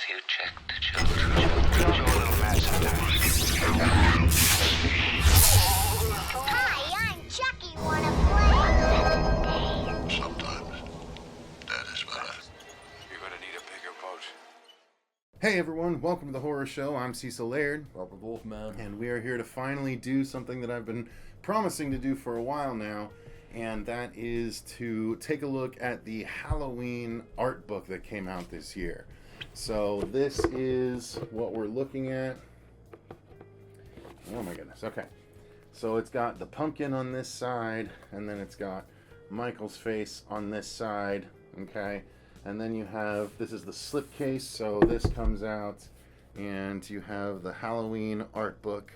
you check the children. Show a little mad sometimes. Hi, I'm Chucky. Wanna play? Sometimes. That is what You're gonna need a bigger boat. Hey everyone, welcome to the Horror Show. I'm Cecil Laird, Robert Wolfman. and we are here to finally do something that I've been promising to do for a while now, and that is to take a look at the Halloween art book that came out this year. So this is what we're looking at. Oh my goodness, okay. So it's got the pumpkin on this side, and then it's got Michael's face on this side, okay? And then you have, this is the slipcase, so this comes out, and you have the Halloween art book,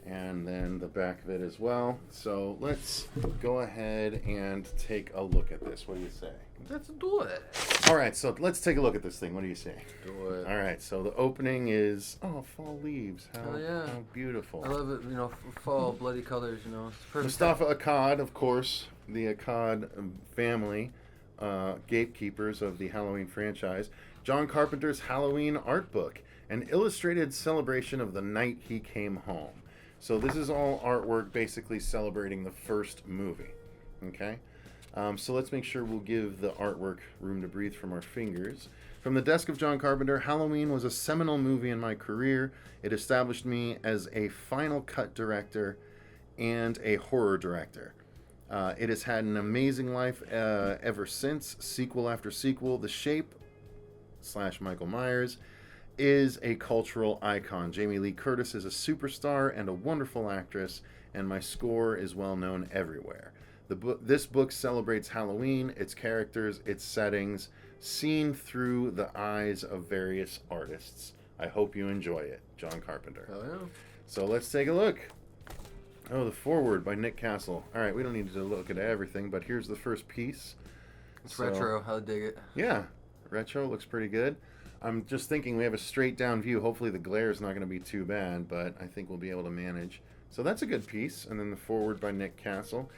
and then the back of it as well. So let's go ahead and take a look at this. What do you say? Let's do it. All right, so let's take a look at this thing. What do you say? Do it. All right, so the opening is, oh, fall leaves. How, Oh, yeah. how beautiful. I love it, fall, bloody colors, It's perfect. Mustafa Akkad, of course, the Akkad family, gatekeepers of the Halloween franchise. John Carpenter's Halloween art book, an illustrated celebration of the night he came home. So this is all artwork basically celebrating the first movie, okay? So let's make sure we'll give the artwork room to breathe from our fingers. From the desk of John Carpenter, Halloween was a seminal movie in my career. It established me as a final cut director and a horror director. It has had an amazing life ever since. Sequel after sequel, The Shape / Michael Myers is a cultural icon. Jamie Lee Curtis is a superstar and a wonderful actress, and my score is well known everywhere. This book celebrates Halloween, its characters, its settings, seen through the eyes of various artists. I hope you enjoy it. John Carpenter. Oh, yeah. So let's take a look. Oh, the foreword by Nick Castle. All right, we don't need to look at everything, but here's the first piece. It's retro. I dig it. Yeah, retro looks pretty good. I'm just thinking we have a straight down view. Hopefully the glare is not going to be too bad, but I think we'll be able to manage. So that's a good piece. And then the foreword by Nick Castle.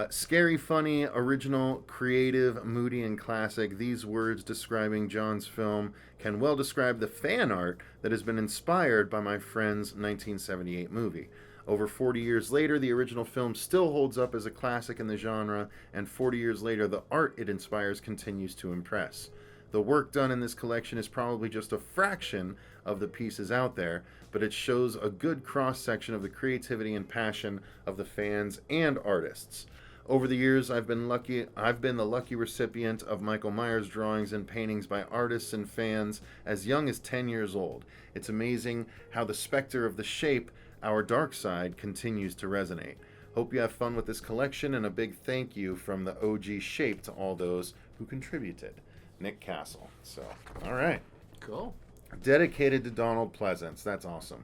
Scary, funny, original, creative, moody, and classic. These words describing John's film can well describe the fan art that has been inspired by my friend's 1978 movie. Over 40 years later, the original film still holds up as a classic in the genre, and 40 years later, the art it inspires continues to impress. The work done in this collection is probably just a fraction of the pieces out there, but it shows a good cross-section of the creativity and passion of the fans and artists. Over the years, I've been the lucky recipient of Michael Myers drawings and paintings by artists and fans as young as 10 years old. It's amazing how the specter of The Shape, our dark side, continues to resonate. Hope you have fun with this collection, and a big thank you from the OG Shape to all those who contributed. Nick Castle. So, all right. Cool. Dedicated to Donald Pleasance. That's awesome.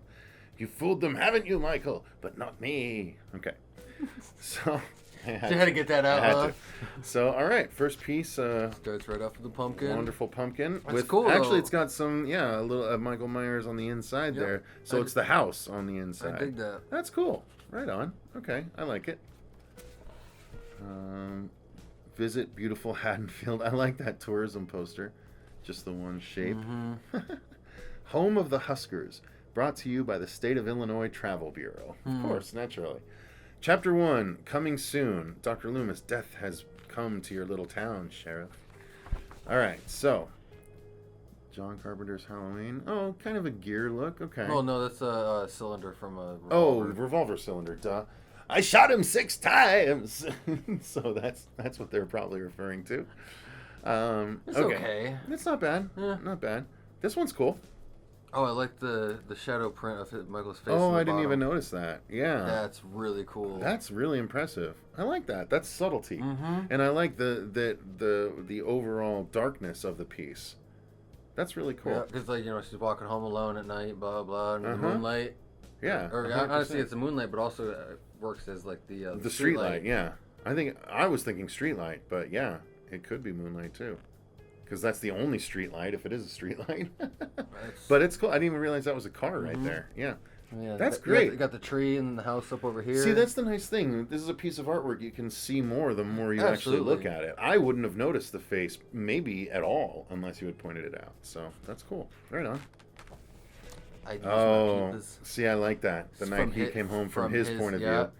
You fooled them, haven't you, Michael? But not me. Okay. So, You had to get that out, I had huh? to. So, all right. First piece. Starts right off with the pumpkin. Wonderful pumpkin. That's cool, Actually, though. it's got some, a little Michael Myers on the inside Yep. there. So it's the house on the inside. I dig that. That's cool. Right on. Okay, I like it. Visit beautiful Haddonfield. I like that tourism poster. Just the one shape. Mm-hmm. Home of the Huskers. Brought to you by the State of Illinois Travel Bureau. Of course, naturally. Chapter 1. Coming soon. Dr. Loomis, death has come to your little town, Sheriff. Alright, so. John Carpenter's Halloween. Oh, kind of a gear look. Okay. Oh, no, that's a cylinder from a revolver. Oh, revolver cylinder, duh. I shot him 6 times. So that's what they're probably referring to. It's okay. It's not bad. Yeah. Not bad. This one's cool. Oh, I like the shadow print of Michael's face. Oh, on the I didn't bottom. even notice that. Yeah. That's really cool. That's really impressive. I like that. That's subtlety. Mm-hmm. And I like the overall darkness of the piece. That's really cool. Yeah, because she's walking home alone at night, blah blah, and the moonlight. Yeah. Or 100%. honestly, it's the moonlight, but also works as like the street light. Yeah. I was thinking street light, but yeah, it could be moonlight too. Because that's the only street light if it is a street light. But it's cool. I didn't even realize that was a car right there. Yeah. Yeah, That's you great. got the tree and the house up over here. See, that's the nice thing. This is a piece of artwork you can see more the more you actually Absolutely. look at it. I wouldn't have noticed the face, maybe at all, unless you had pointed it out. So that's cool. Right on. I just Oh, see, I like that. The It's night from he hi- came home from his point of yeah. view.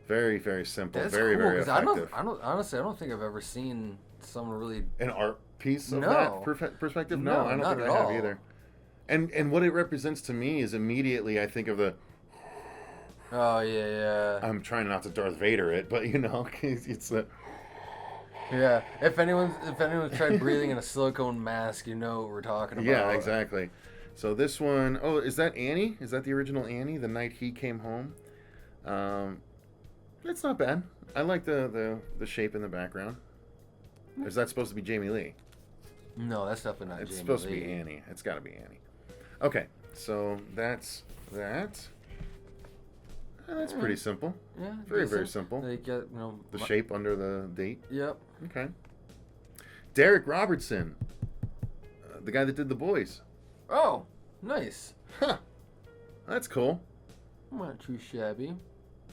Very, very simple. That's very, cool, very 'cause effective. I don't honestly, I don't think I've ever seen someone really. An art piece of No. that perspective? No, I don't not think at I have all. either. And what it represents to me is immediately I think of the. Oh yeah. I'm trying not to Darth Vader it, but you know, it's the. Yeah. If anyone's tried breathing in a silicone mask, you know what we're talking about. Yeah, exactly. So this one, oh, is that Annie? Is that the original Annie? The night he came home. It's not bad. I like the shape in the background. Is that supposed to be Jamie Lee? No, that's definitely not. It's Jamie supposed Lee. to be Annie. It's got to be Annie. Okay, so that's that. That's pretty simple. Yeah. Very, decent. very simple. They get The shape under the date. Yep. Okay. Derek Robertson, the guy that did The Boys. Oh, nice. Huh. That's cool. Not too shabby.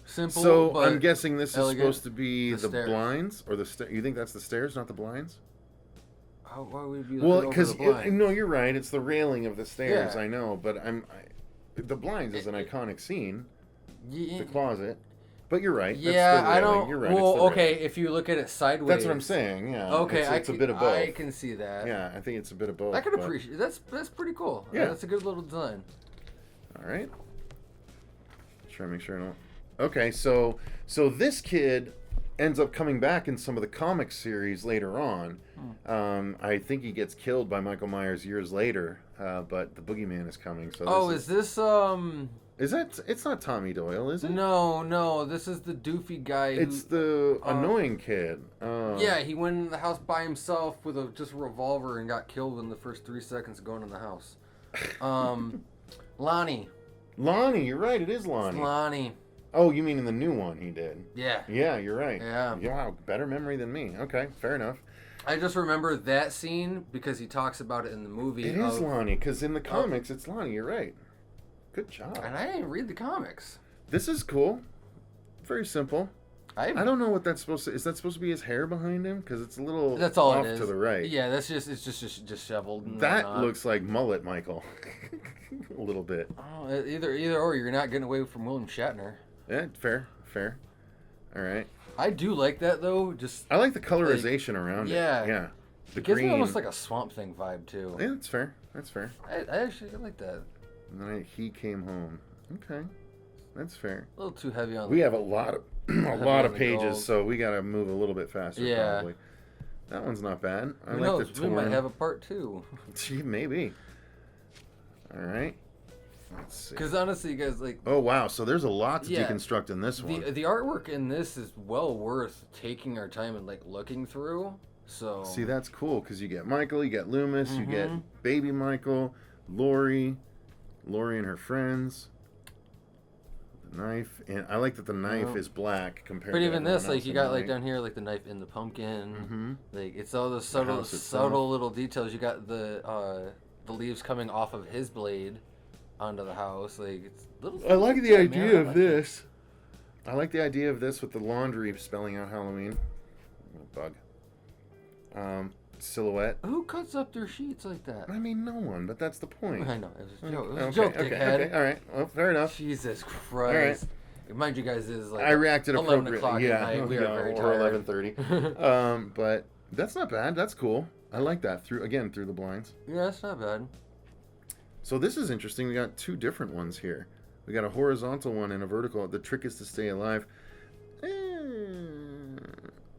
Simple. So but I'm guessing this is elegant. supposed to be The the stairs. blinds or the you think that's the stairs, not the blinds? Why would we be Well, looking over because the blinds? no, you're right. It's the railing of the stairs. Yeah. I know, but the blinds is an iconic scene. Yeah, The closet, but you're right. That's yeah, the I railing. don't. You're right. Well, it's the okay, railing. if you look at it sideways. That's what I'm saying. Yeah. Okay, it's a bit of both. I can see that. Yeah, I think it's a bit of both. I can but- appreciate. That's pretty cool. Yeah. That's a good little design. All right. Try to make sure I don't. Okay, so this kid ends up coming back in some of the comic series later on. I think he gets killed by Michael Myers years later, but the Boogeyman is coming. So Oh, this is this is that? It's not Tommy Doyle, is it? No. This is the doofy guy. It's who, the annoying kid. Yeah, he went in the house by himself with just a revolver and got killed in the first 3 seconds of going in the house. Lonnie. Lonnie, you're right. It is It's Lonnie. Lonnie. Oh, you mean in the new one he did? Yeah. Yeah, you're right. Yeah. Wow, better memory than me. Okay, fair enough. I just remember that scene because he talks about it in the movie. It is Lonnie, because in the comics it's Lonnie. You're right. Good job. And I didn't read the comics. This is cool. Very simple. I don't know what that's supposed to. Is that supposed to be his hair behind him? Because it's a little That's all off it is. to the right. Yeah, it's just disheveled. And That whatnot. looks like mullet, Michael. A little bit. Oh, either or. You're not getting away from William Shatner. Yeah, fair. All right. I do like that though. Just I like the colorization around yeah. it. Yeah. The it gives green. me almost like a Swamp Thing vibe too. Yeah, that's fair. I actually like that. And then he came home. Okay, that's fair. A little too heavy on. We have a lot of a lot of the pages, gold. so we gotta move a little bit faster. Yeah. Probably. That one's not bad. I Who like knows? the We torn. might have a part 2. Gee, maybe. All right. Let's see. Because honestly, guys, like Oh wow! So there's a lot to Yeah. deconstruct in this one. the artwork in this is well worth taking our time and like looking through. So See, that's cool because you get Michael, you get Loomis, you get Mm-hmm. baby Michael, Lori and her friends. The knife, and I like that the knife Yeah. is black compared. But to even this, everyone like else you in got the like night. down here, like the knife in the pumpkin. Mhm. Like it's all the house subtle itself. little details. You got the leaves coming off of his blade onto the house. Like it's little. I like the Yeah, idea man, I of like this. I like the idea of this with the laundry spelling out Halloween. Bug. Silhouette. Who cuts up their sheets like that? I mean, no one, but that's the point. I know it was a joke. It was Okay, a joke, okay, dickhead. okay, all right. Well, fair enough. Jesus Christ. Mind you guys, this is like I reacted 11 appropriately. o'clock Yeah, at night. We are yeah, very or tired. 11:30. But that's not bad. That's cool. I like that through the blinds. Yeah, that's not bad. So this is interesting. We got 2 different ones here. We got a horizontal one and a vertical. The trick is to stay alive.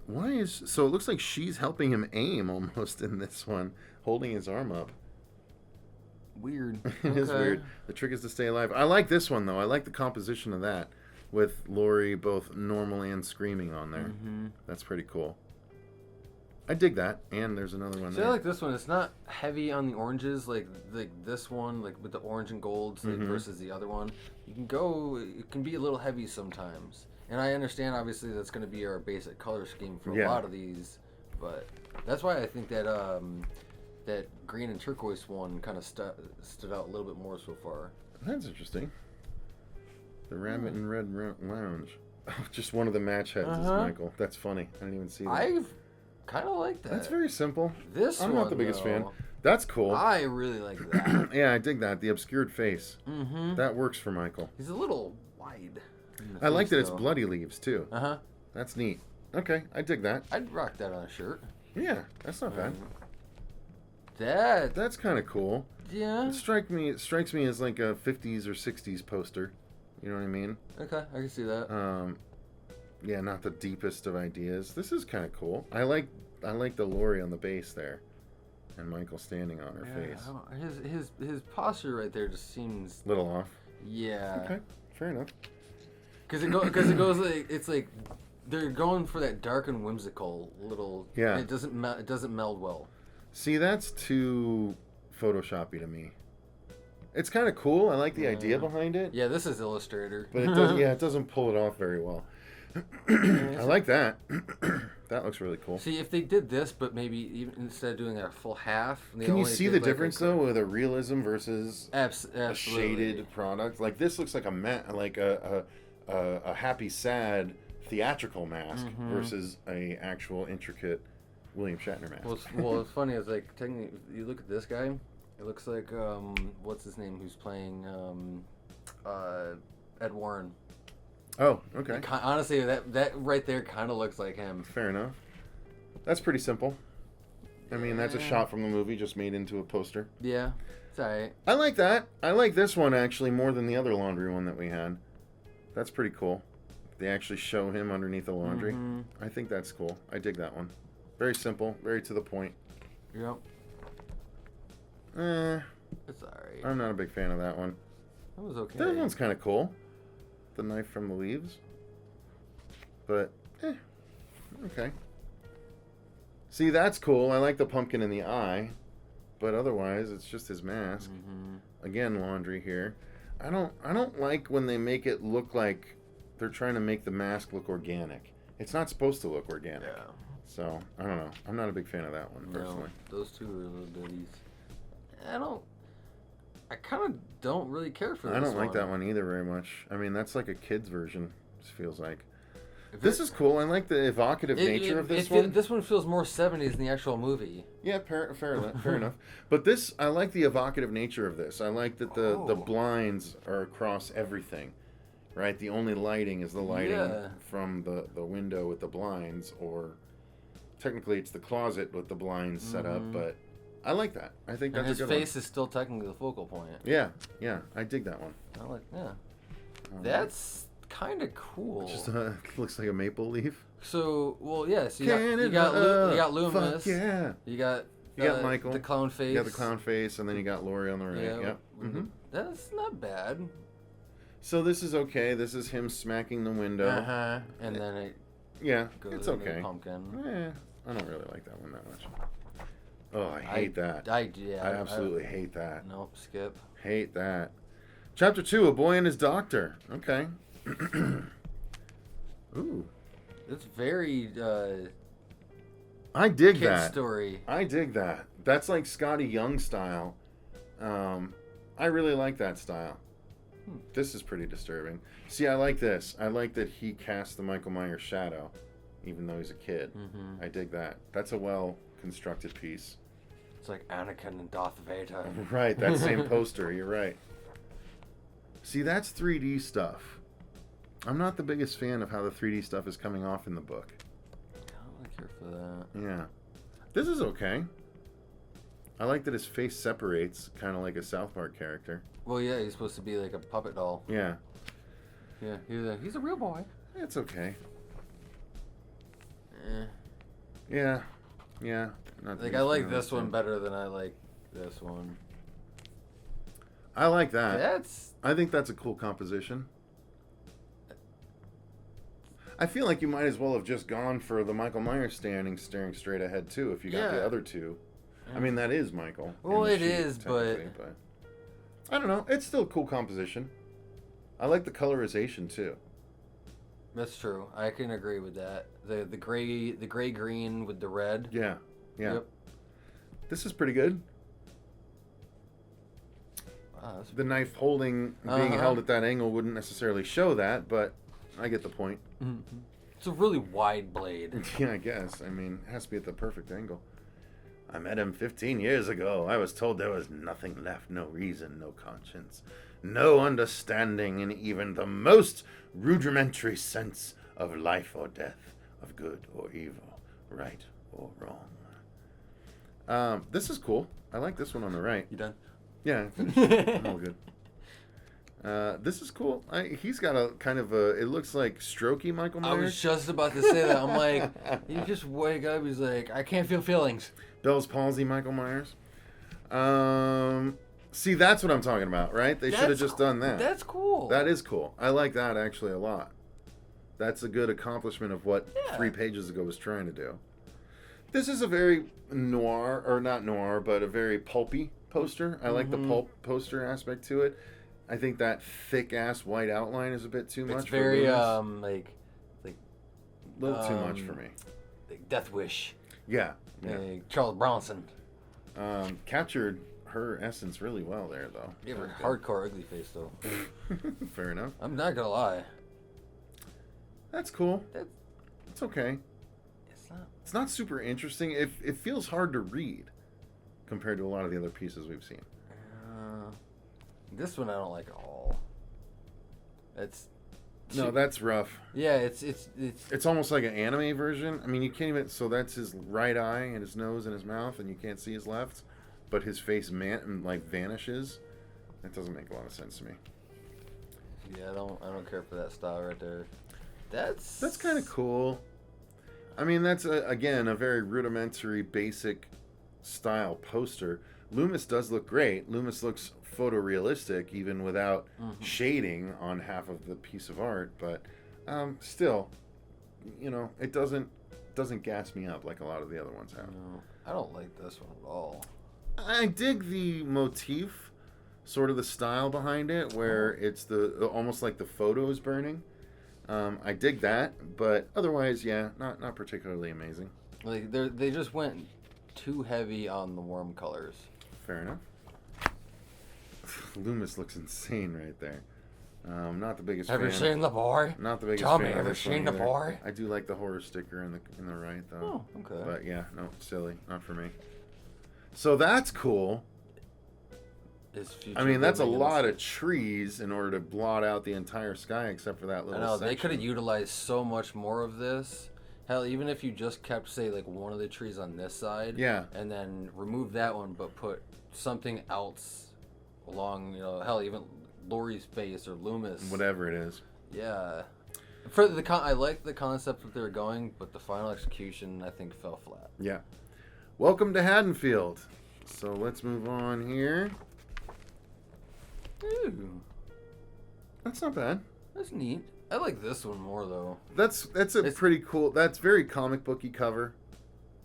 Why is so? It looks like she's helping him aim almost in this one, holding his arm up. Weird. It is Okay. weird. The trick is to stay alive. I like this one though. I like the composition of that with Lori both normal and screaming on there. Mm-hmm. That's pretty cool. I dig that. And there's another one See, there. I like this one. It's not heavy on the oranges like this one, like with the orange and golds, like Mhm. versus the other one. You can go. It can be a little heavy sometimes, and I understand obviously that's going to be our basic color scheme for a Yeah. lot of these, but that's why I think that that green and turquoise one kind of stood out a little bit more so far. That's interesting. The Rabbit and Red Lounge. Oh, just one of the match heads is Uh-huh. Michael. That's funny. I didn't even see that. I've kind of like that. That's very simple. This I'm one, not the biggest fan. though, That's cool. I really like that. Yeah, I dig that. The obscured face. Mm-hmm. That works for Michael. He's a little wide. in the I like face, that it's though. bloody leaves, too. Uh-huh. That's neat. Okay, I dig that. I'd rock that on a shirt. Yeah, that's not bad. That, That's kind of cool. yeah. It strikes me as like a 50s or 60s poster. You know what I mean? Okay, I can see that. Yeah, not the deepest of ideas. This is kind of cool. I like the Lori on the base there, and Michael standing on her Yeah, face. I don't- his posture right there just seems, Little off. yeah. Okay, fair enough. Because it goes like, it's like they're going for that dark and whimsical little. Yeah. It doesn't meld well. See, that's too photoshoppy to me. It's kind of cool. I like the idea behind it, Yeah, this is Illustrator. but it doesn't. Yeah, it doesn't pull it off very well. I like that. That looks really cool. See, if they did this, but maybe even instead of doing a full half, they Can you only see did the like difference though with a realism versus a Absolutely. shaded product? Like this looks like a happy sad theatrical mask versus a actual intricate William Shatner mask. What's funny is like technically, if you look at this guy, it looks like what's his name? Who's playing Ed Warren? Oh, okay. Honestly, that right there kind of looks like him. Fair enough. That's pretty simple. I mean, that's a Yeah. shot from the movie just made into a poster. Yeah, it's alright. I like that. I like this one actually more than the other laundry one that we had. That's pretty cool. They actually show him underneath the laundry. Mhm. I think that's cool. I dig that one. Very simple, very to the point. Yep, Eh, it's alright. I'm not a big fan of that one. That was okay. That one's kind of cool. The knife from the leaves. But, okay. See, that's cool. I like the pumpkin in the eye. But otherwise, it's just his mask. Again, laundry here. I don't like when they make it look like they're trying to make the mask look organic. It's not supposed to look organic. Yeah. So, I don't know. I'm not a big fan of that one, personally. No, those two are little goodies. I kind of don't really care for this I don't like that one either very much. I mean, that's like a kid's version, it feels like. If This it- is cool. I like the evocative nature of this it- one. This one feels more 70s than the actual movie. Yeah, fair enough. But this, I like the evocative nature of this. I like that the Oh. blinds are across everything, right? The only lighting is the lighting Yeah. from the window with the blinds, or technically it's the closet with the blinds set up. But I like that. I think And that's his a good face is still technically the focal point. one. Yeah, I dig that one. That's kind of cool. Just looks like a maple leaf. So, well, yeah. So you Canada, got Loomis. Fuck yeah. You got Michael. the clown face. You got the clown face, and then you got Lori on the right. Yeah. Yep. Mhm. That's not bad. So this is okay. This is him smacking the window. And then it Yeah, goes it's into the okay. pumpkin. I don't really like that one that much. Oh, I hate that. I absolutely hate that. Nope, skip. Hate that. Chapter 2, A Boy and His Doctor. Okay. Ooh. It's very I dig kid that. story. I dig that. That's like Scotty Young style. I really like that style. This is pretty disturbing. See, I like this. I like that he cast the Michael Myers shadow, even though he's a kid. I dig that. That's a well-constructed piece. It's like Anakin and Darth Vader. Right, that same poster. You're right. See, that's 3D stuff. I'm not the biggest fan of how the 3D stuff is coming off in the book. I don't really care for that. Yeah. This is okay. I like that his face separates, kind of like a South Park character. Well, yeah, he's supposed to be like a puppet doll. Yeah. Yeah, he's a real boy. It's okay. Eh. Yeah. Yeah. Not the Like, biggest I like fan of this one thing. better than I like this one. I like that. That's... I think that's a cool composition. I feel like you might as well have just gone for the Michael Myers staring straight ahead too. If you got the Yeah. other two, I mean that is Michael. in Well, the it sheet, is, technically, but I don't know. It's still a cool composition. I like the colorization too. That's true. I can agree with that. The gray green with the red. Yeah, yeah. Yep. This is pretty good. Wow, that's The knife holding, being held at that angle wouldn't necessarily show that, but I get the point. It's a really wide blade. Yeah, I guess. I mean, it has to be at the perfect angle. I met him 15 years ago. I was told there was nothing left, no reason, no conscience, no understanding in even the most rudimentary sense of life or death, of good or evil, right or wrong. This is cool. I like this one on the right. You done? Yeah, I finished. I'm all good. This is cool. He's got a kind of a, it looks like strokey Michael Myers. I was just about to say that. I'm like, you just wake up, he's like, I can't feel feelings. Bell's palsy Michael Myers. See, that's what I'm talking about, right? They should have just done that. That's cool. That is cool. I like that actually a lot. That's a good accomplishment of what 3 pages ago was trying to do. This is a very noir, or not noir, but a very pulpy poster. I like the pulp poster aspect to it. I think that thick ass white outline is a bit too much. It's very a little too much for me. Like Death Wish. Yeah. Like Charles Bronson. Captured her essence really well there, though. You have a hardcore ugly face, though. Fair enough. I'm not gonna lie. That's cool. It's okay. It's not. It's not super interesting. It feels hard to read compared to a lot of the other pieces we've seen. This one I don't like at all. That's rough. Yeah, it's almost like an anime version. I mean, you can't even. So that's his right eye and his nose and his mouth, and you can't see his left, but his face vanishes. That doesn't make a lot of sense to me. Yeah, I don't care for that style right there. That's kind of cool. I mean, that's again a very rudimentary, basic style poster. Loomis does look great. Loomis looks photorealistic even without shading on half of the piece of art, but still, it doesn't gas me up like a lot of the other ones have. No, I don't like this one at all. I dig the motif, sort of the style behind it, where it's the almost like the photo is burning. I dig that, but otherwise, yeah, not particularly amazing. Like they just went too heavy on the warm colors. Fair enough. Loomis looks insane right there. Not the biggest fan. Have you seen the boy? Not the biggest Tell fan. me, have you seen the boy? I do like the horror sticker in the right though. Oh, okay. But yeah, no, silly, not for me. So that's cool. I mean, that's a lot of trees in order to blot out the entire sky, except for that little. I know section. they could have utilized so much more of this. Hell, even if you just kept, say, like one of the trees on this side, and then remove that one, but put something else along, hell, even Laurie's face or Loomis, whatever it is. Yeah, for I like the concept that they were going, but the final execution I think fell flat. Yeah. Welcome to Haddonfield. So let's move on here. Ooh, that's not bad. That's neat. I like this one more though. It's pretty cool. That's very comic booky cover.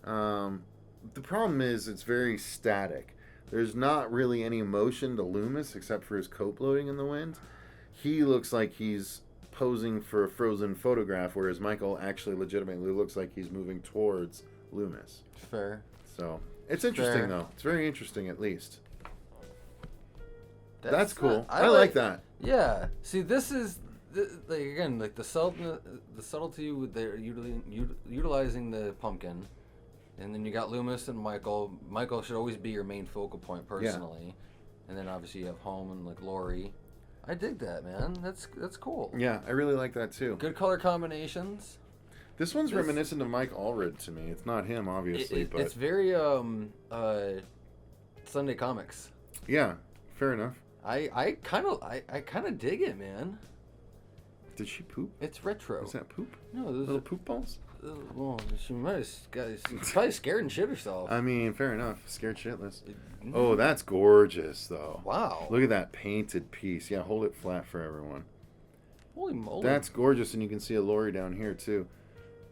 The problem is it's very static. There's not really any emotion to Loomis except for his coat bloating in the wind. He looks like he's posing for a frozen photograph, whereas Michael actually legitimately looks like he's moving towards Loomis. Fair. So it's interesting though. It's very interesting at least. That's cool. I like that. Yeah. See, this is like the subtlety with their utilizing the pumpkin, and then you got Loomis and Michael. Michael should always be your main focal point personally, and then obviously you have Home and like Laurie. I dig that, man. That's cool. Yeah, I really like that too. Good color combinations. This one's reminiscent of Mike Allred to me. It's not him, obviously, but it's very Sunday Comics. Yeah, fair enough. I kind of dig it, man. Did she poop? It's retro. Is that poop? No, those little poop balls. Well, she might have probably scared and shit herself. I mean, fair enough. Scared shitless. Oh, that's gorgeous, though. Wow. Look at that painted piece. Yeah, hold it flat for everyone. Holy moly. That's gorgeous, and you can see a Laurie down here, too.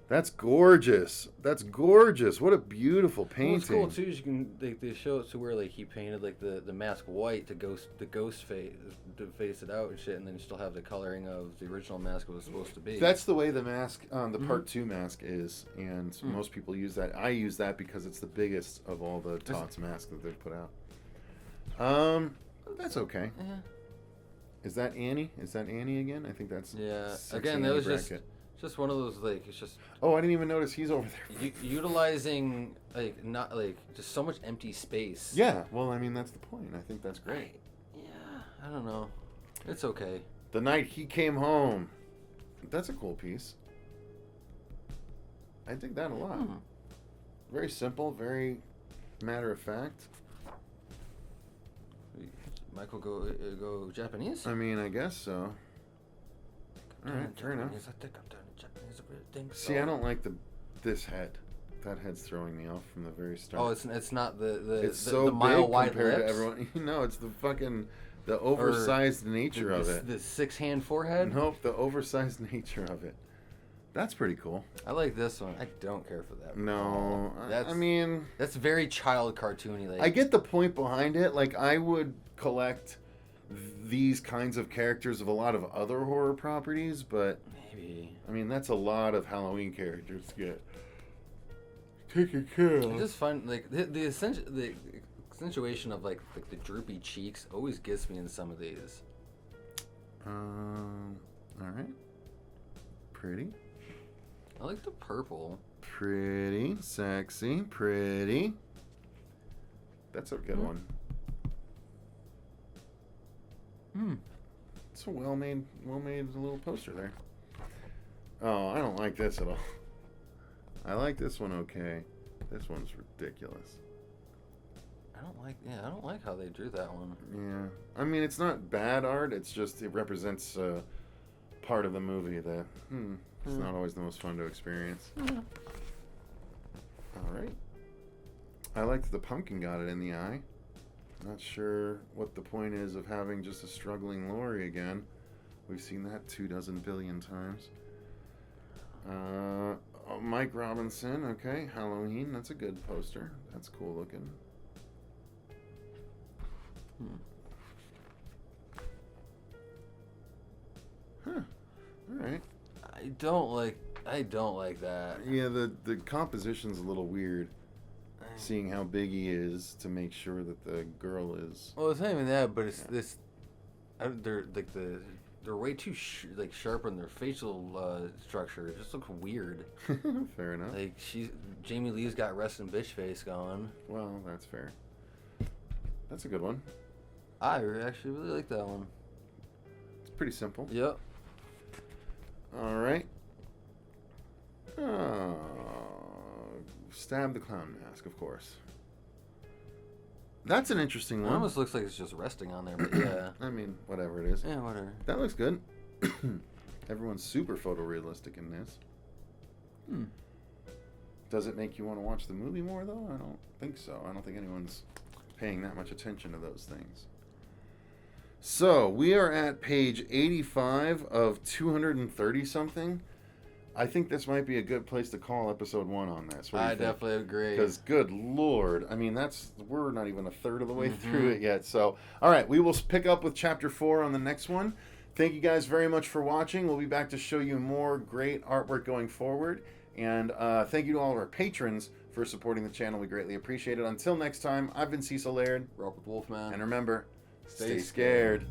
That's gorgeous. That's gorgeous. What a beautiful painting. What's cool too is you can they show it to where like he painted like the mask white to ghost face to face it out and shit, and then you still have the coloring of the original mask it was supposed to be. That's the way the mask, the Part 2 mask is, and most people use that. I use that because it's the biggest of all the Tots masks that they've put out. That's okay. Yeah. Is that Annie? Is that Annie again? I think that's Yeah. 6 Again, that Annie was bracket. just one of those like it's just Oh, I didn't even notice he's over there. utilizing like not like just so much empty space. Yeah, well, I mean, that's the point. I think that's great. Yeah. I don't know. It's okay. The night he came home. That's a cool piece. I dig that a lot. Very simple, very matter of fact. Michael go Japanese? I mean, I guess so. Alright, fair enough. I think I'm done in Japanese. I think so. See, I don't like this head. That head's throwing me off from the very start. Oh, it's not the It's so the mile big wide compared lips? to everyone. No, it's the fucking the oversized nature of it. The 6-hand forehead. Nope, the oversized nature of it. That's pretty cool. I like this one. I don't care for that. No, That's I mean, that's very child cartoony. Like I get the point behind it. Like, I would collect these kinds of characters of a lot of other horror properties, but maybe I mean, that's a lot of Halloween characters to get taken care of. I just find like the accentuation of like the droopy cheeks always gets me in some of these. All right. Pretty. I like the purple. Pretty. Sexy. Pretty. That's a good one. It's a well-made little poster there. Oh, I don't like this at all. I like this one okay. This one's ridiculous. I don't like how they drew that one. Yeah. I mean, it's not bad art. It's just it represents part of the movie that it's not always the most fun to experience. All right. I like that the pumpkin got it in the eye. Not sure what the point is of having just a struggling Lori again. We've seen that 24 billion times. Mike Robinson, okay. Halloween, that's a good poster. That's cool looking. Huh. Alright. I don't like that. Yeah, the composition's a little weird. Seeing how big he is to make sure that the girl is. Well, it's not even that, but it's this. They're like they're way too sharp on their facial structure. It just looks weird. Fair enough. Like Jamie Lee's got resting bitch face going. Well, that's fair. That's a good one. I actually really like that one. It's pretty simple. Yep. All right. Stab the clown mask, of course. That's an interesting It one. almost looks like it's just resting on there, but yeah. I mean, whatever it is. Yeah, whatever. That looks good. Everyone's super photorealistic in this. Does it make you want to watch the movie more, though? I don't think so. I don't think anyone's paying that much attention to those things. So, we are at page 85 of 230 something. I think this might be a good place to call episode 1 on this. What do you think? Definitely agree. Because, good Lord, I mean, we're not even a third of the way through it yet. So, all right, we will pick up with chapter 4 on the next one. Thank you guys very much for watching. We'll be back to show you more great artwork going forward. And thank you to all of our patrons for supporting the channel. We greatly appreciate it. Until next time, I've been Cecil Laird. Robert Wolfman. And remember, stay scared.